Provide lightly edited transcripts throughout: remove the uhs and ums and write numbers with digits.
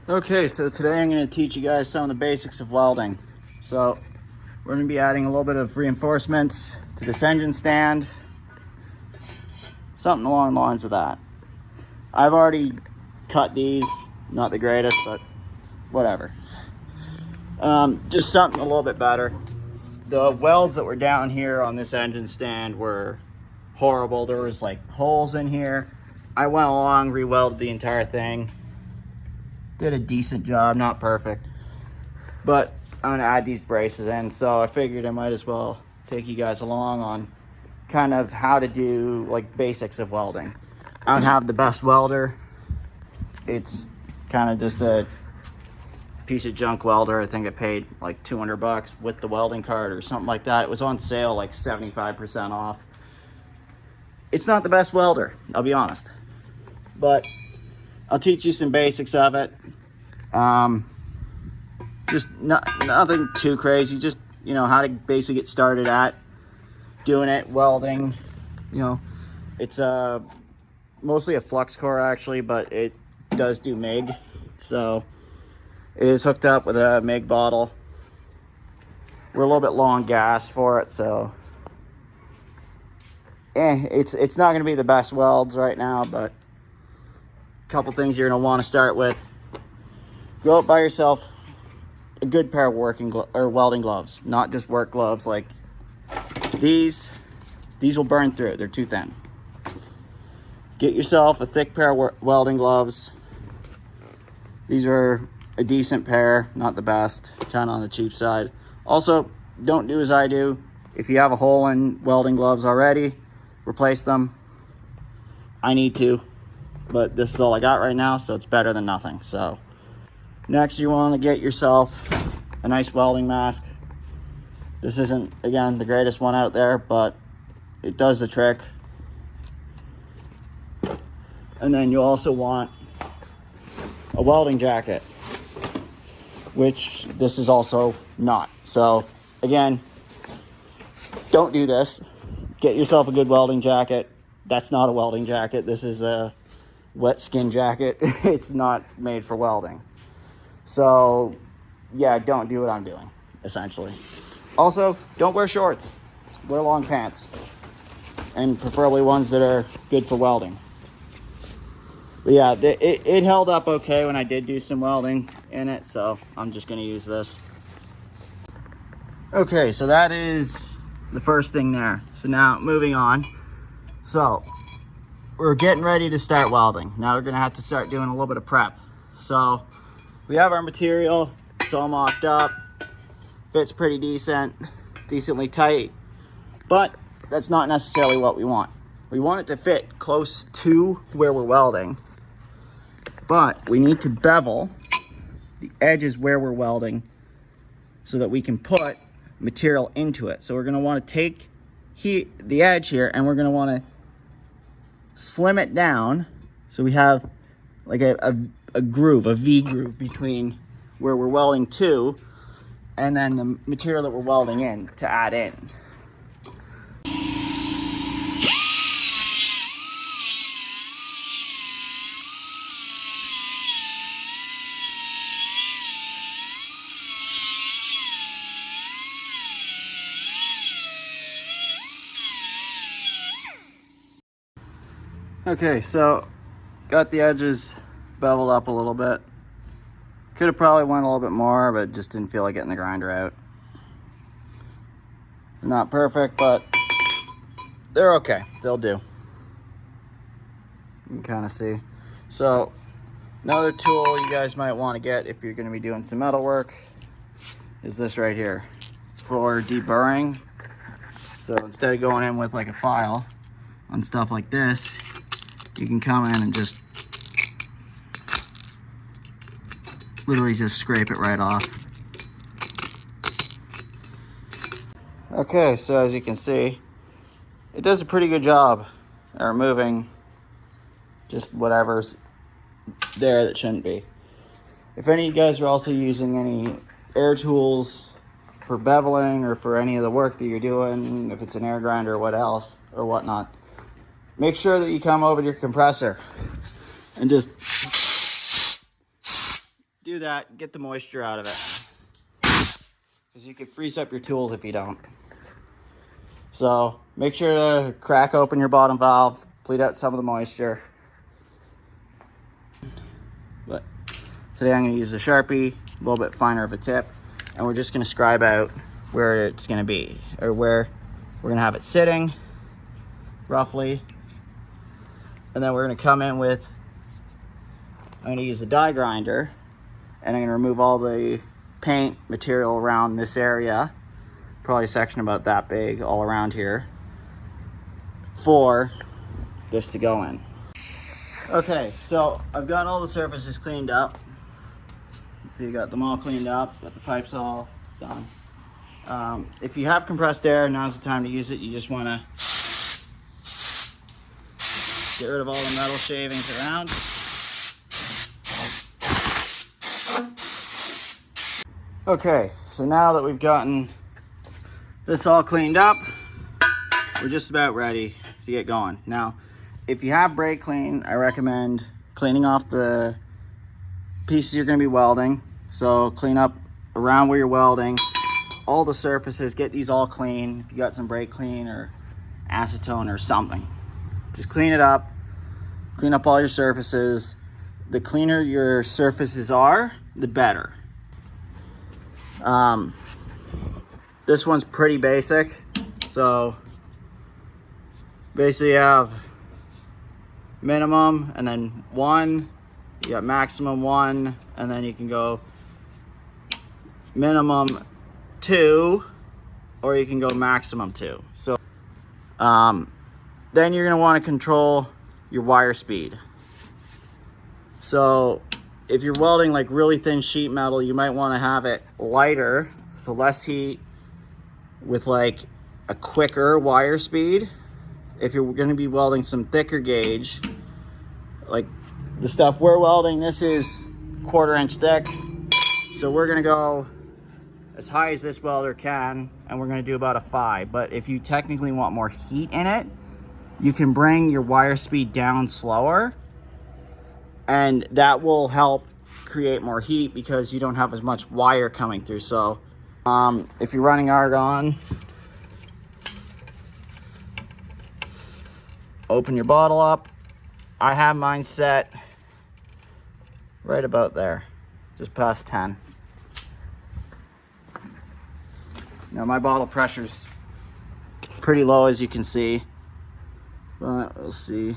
Okay, so today I'm going to teach you guys some of the basics of welding. So we're going to be adding a little bit of reinforcements to this engine stand, something along the lines of that. I've already cut these, not the greatest, but whatever. Just something a little bit better. The welds that were down here on this engine stand were horrible. There was like holes in here. I went along, re-welded the entire thing. Did a decent job, not perfect, but I'm gonna add these braces in, so I figured I might as well take you guys along on kind of how to do like basics of welding. I don't have the best welder. It's kind of just a piece of junk welder. I think I paid like $200 with the welding card or something like that. It was on sale like 75% off. It's not the best welder, I'll be honest, but I'll teach you some basics of it. Just nothing too crazy, just, you know, how to basically get started at doing it, welding. You know, it's mostly a flux core actually, but it does do MIG. So it is hooked up with a MIG bottle. We're a little bit low on gas for it, so it's not going to be the best welds right now, but a couple things you're going to want to start with. Go out, buy yourself a good pair of welding gloves, not just work gloves like these. These will burn through. They're too thin. Get yourself a thick pair of welding gloves. These are a decent pair, not the best, kind of on the cheap side. Also, don't do as I do. If you have a hole in welding gloves already, replace them. I need to, but this is all I got right now, so it's better than nothing. So next, you want to get yourself a nice welding mask. This isn't, again, the greatest one out there, but it does the trick. And then you also want a welding jacket, which this is also not. So again, don't do this. Get yourself a good welding jacket. That's not a welding jacket. This is a wet skin jacket. It's not made for welding. So yeah, don't do what I'm doing, essentially. Also, don't wear shorts. Wear long pants, and preferably ones that are good for welding. But yeah, it held up okay when I did do some welding in it, so I'm just gonna use this. Okay, so that is the first thing there. So now moving on. So we're getting ready to start welding. Now we're gonna have to start doing a little bit of prep. So we have our material, it's all mocked up, fits pretty decently tight, but that's not necessarily what we want. We want it to fit close to where we're welding, but we need to bevel the edges where we're welding so that we can put material into it. So we're gonna wanna take the edge here, and we're gonna wanna slim it down so we have like a groove, a V groove between where we're welding to and then the material that we're welding in to add in. Okay, so got the edges beveled up a little bit. Could have probably went a little bit more, but just didn't feel like getting the grinder out. Not perfect, but they're okay. They'll do. You can kind of see. So another tool you guys might want to get if you're going to be doing some metal work is this right here. It's for deburring. So instead of going in with like a file on stuff like this, you can come in and just literally just scrape it right off. Okay, so as you can see, it does a pretty good job at removing just whatever's there that shouldn't be. If any of you guys are also using any air tools for beveling or for any of the work that you're doing, if it's an air grinder or whatnot, make sure that you come over to your compressor and just do that, get the moisture out of it. Because you could freeze up your tools if you don't. So make sure to crack open your bottom valve, bleed out some of the moisture. But today I'm going to use a Sharpie, a little bit finer of a tip, and we're just going to scribe out where it's going to be, or where we're going to have it sitting, roughly. And then we're going to come in with, I'm going to use a die grinder, and I'm going to remove all the paint material around this area, probably a section about that big all around here, for this to go in. Okay, so I've got all the surfaces cleaned up. So you got them all cleaned up, got the pipes all done. If you have compressed air, now's the time to use it. You just want to get rid of all the metal shavings around. Okay, so now that we've gotten this all cleaned up, we're just about ready to get going. Now, if you have brake clean, I recommend cleaning off the pieces you're going to be welding. So clean up around where you're welding, all the surfaces, get these all clean. If you got some brake clean or acetone or something, just clean it up, clean up all your surfaces. The cleaner your surfaces are, the better. This one's pretty basic, so basically you have minimum and then 1, you got maximum 1, and then you can go minimum 2, or you can go maximum 2. So then you're going to want to control your wire speed. So if you're welding like really thin sheet metal, you might want to have it lighter, so less heat with like a quicker wire speed. If you're going to be welding some thicker gauge, like the stuff we're welding, this is 1/4 inch thick, so we're going to go as high as this welder can, and we're going to do about a 5. But if you technically want more heat in it, you can bring your wire speed down slower, and that will help create more heat because you don't have as much wire coming through. So if you're running argon, open your bottle up. I have mine set right about there, just past 10. Now my bottle pressure's pretty low, as you can see, but we'll see.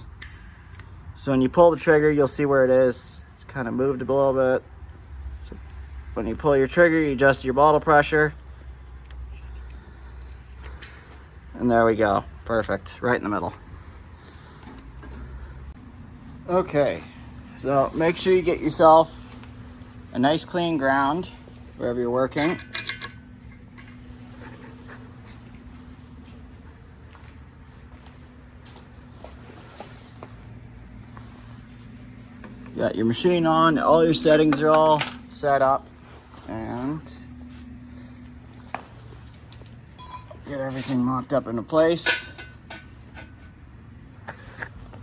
So when you pull the trigger, you'll see where it is. It's kind of moved a little bit. So when you pull your trigger, you adjust your bottle pressure. And there we go. Perfect. Right in the middle. Okay, so make sure you get yourself a nice clean ground wherever you're working. Got your machine on, all your settings are all set up, and get everything mocked up into place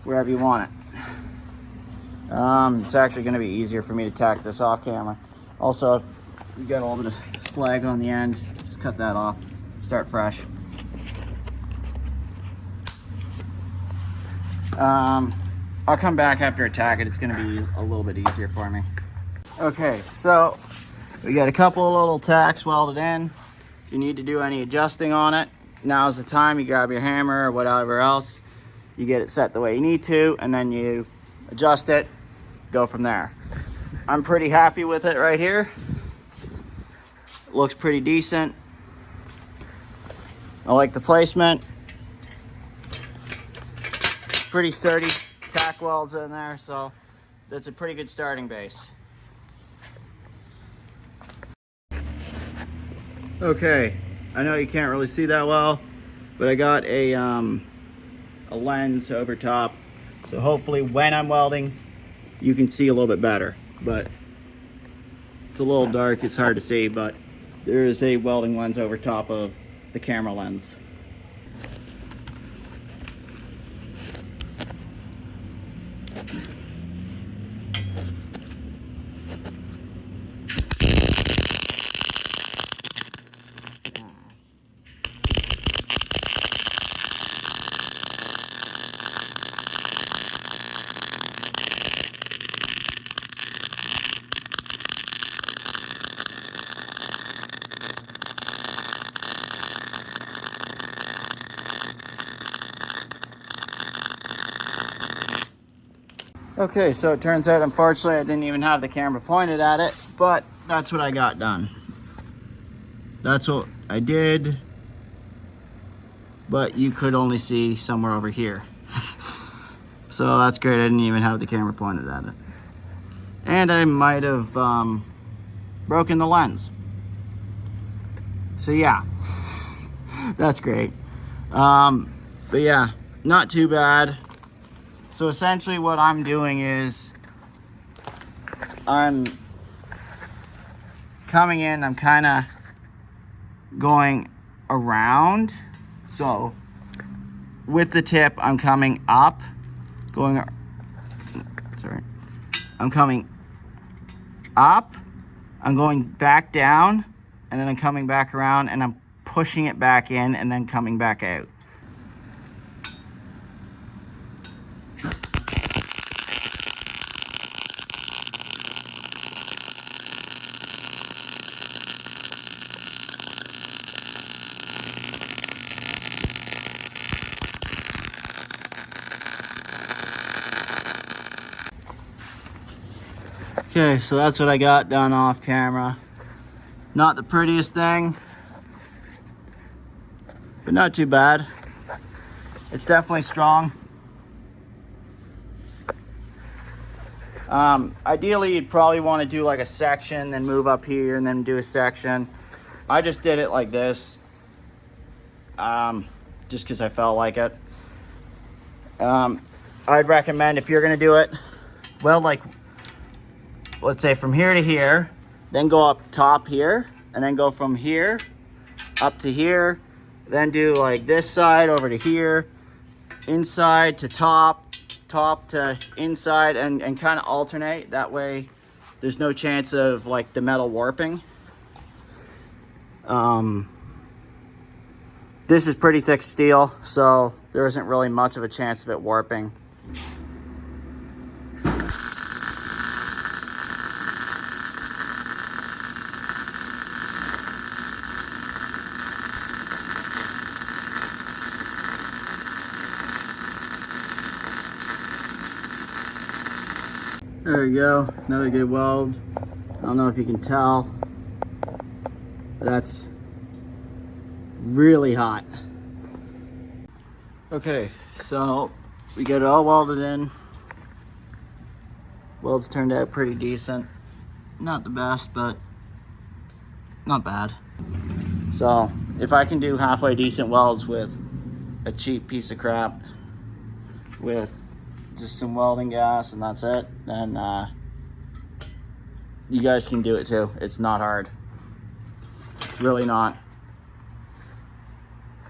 wherever you want it. It's actually going to be easier for me to tack this off camera. Also, if you got a little bit of slag on the end, just cut that off, start fresh. I'll come back after I tack it. It's going to be a little bit easier for me. Okay, so we got a couple of little tacks welded in. If you need to do any adjusting on it, now's the time. You grab your hammer or whatever else, you get it set the way you need to, and then you adjust it, go from there. I'm pretty happy with it right here. It looks pretty decent. I like the placement. Pretty sturdy tack welds in there, so that's a pretty good starting base. Okay, I know you can't really see that well, but I got a lens over top, so hopefully when I'm welding you can see a little bit better. But it's a little dark, it's hard to see, but there is a welding lens over top of the camera lens. Okay, so it turns out, unfortunately, I didn't even have the camera pointed at it, but that's what I got done. That's what I did, but you could only see somewhere over here. So that's great, I didn't even have the camera pointed at it. And I might have broken the lens. So yeah, that's great. But yeah, not too bad. So essentially what I'm doing is I'm coming in, I'm kind of going around. So with the tip, I'm coming up, I'm coming up, I'm going back down, and then I'm coming back around, and I'm pushing it back in and then coming back out. Okay, so that's what I got done off camera. Not the prettiest thing, but not too bad. It's definitely strong. Ideally, you'd probably want to do like a section, then move up here and then do a section. I just did it like this, just because I felt like it. I'd recommend, if you're going to do it, well, like, let's say from here to here, then go up top here, and then go from here up to here, then do like this side over to here, inside to top, top to inside, and kind of alternate. That way there's no chance of like the metal warping. This is pretty thick steel, so there isn't really much of a chance of it warping. There we go, another good weld. I don't know if you can tell, but that's really hot. Okay, so we get it all welded in. Welds turned out pretty decent. Not the best, but not bad. So if I can do halfway decent welds with a cheap piece of crap with just some welding gas and that's it, then you guys can do it too. It's not hard. It's really not.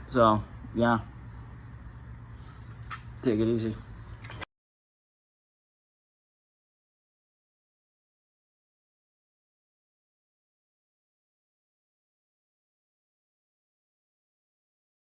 So yeah, take it easy.